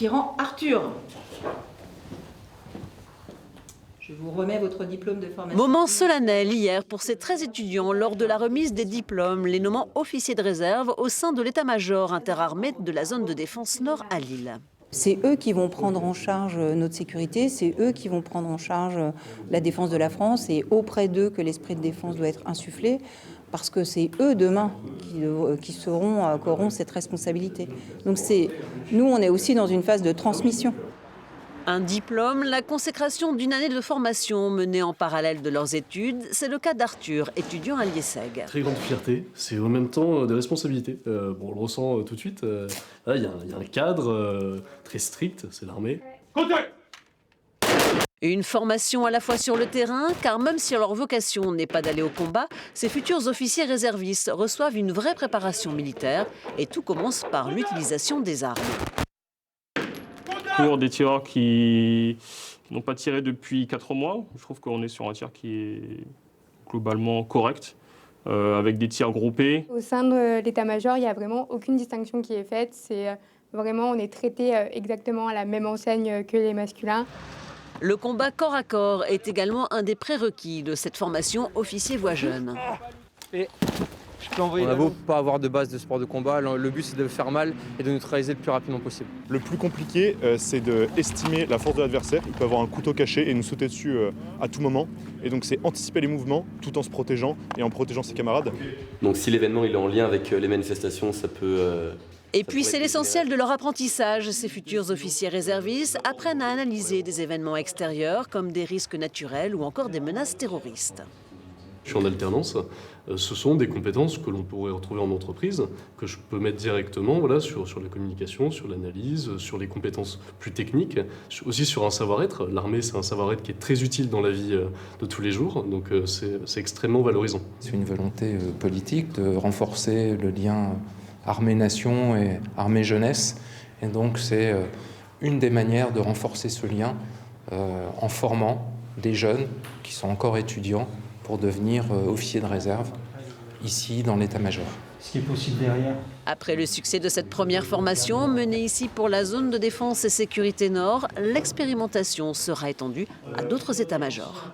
aspirant Arthur. Je vous remets votre diplôme de formation. Moment solennel hier pour ces 13 étudiants lors de la remise des diplômes, les nommant officiers de réserve au sein de l'état-major interarmé de la zone de défense nord à Lille. C'est eux qui vont prendre en charge notre sécurité, c'est eux qui vont prendre en charge la défense de la France et auprès d'eux que l'esprit de défense doit être insufflé parce que c'est eux demain qui auront cette responsabilité. Donc nous, on est aussi dans une phase de transmission. Un diplôme, la consécration d'une année de formation menée en parallèle de leurs études, c'est le cas d'Arthur, étudiant à l'IESEG. Très grande fierté, c'est en même temps des responsabilités. On le ressent tout de suite, il y a un cadre très strict, c'est l'armée. Une formation à la fois sur le terrain, car même si leur vocation n'est pas d'aller au combat, ces futurs officiers réservistes reçoivent une vraie préparation militaire et tout commence par l'utilisation des armes. Pour des tireurs qui n'ont pas tiré depuis 4 mois, je trouve qu'on est sur un tir qui est globalement correct, avec des tirs groupés. Au sein de l'état-major, il n'y a vraiment aucune distinction qui est faite. C'est vraiment, on est traité exactement à la même enseigne que les masculins. Le combat corps à corps est également un des prérequis de cette formation officier voix jeune. On a beau pas avoir de base de sport de combat, le but c'est de faire mal et de neutraliser le plus rapidement possible. Le plus compliqué, c'est d'estimer la force de l'adversaire. Il peut avoir un couteau caché et nous sauter dessus à tout moment. Et donc c'est anticiper les mouvements tout en se protégeant et en protégeant ses camarades. Donc si l'événement il est en lien avec les manifestations, ça peut... Et puis c'est l'essentiel de leur apprentissage. Ces futurs officiers réservistes apprennent à analyser des événements extérieurs comme des risques naturels ou encore des menaces terroristes. Je suis en alternance, ce sont des compétences que l'on pourrait retrouver en entreprise, que je peux mettre directement sur la communication, sur l'analyse, sur les compétences plus techniques, aussi sur un savoir-être. L'armée, c'est un savoir-être qui est très utile dans la vie de tous les jours, donc c'est extrêmement valorisant. C'est une volonté politique de renforcer le lien armée-nation et armée-jeunesse, et donc c'est une des manières de renforcer ce lien en formant des jeunes qui sont encore étudiants pour devenir officier de réserve, ici dans l'état-major. Ce qui est possible derrière. Après le succès de cette première formation, menée ici pour la zone de défense et sécurité nord, l'expérimentation sera étendue à d'autres états-majors.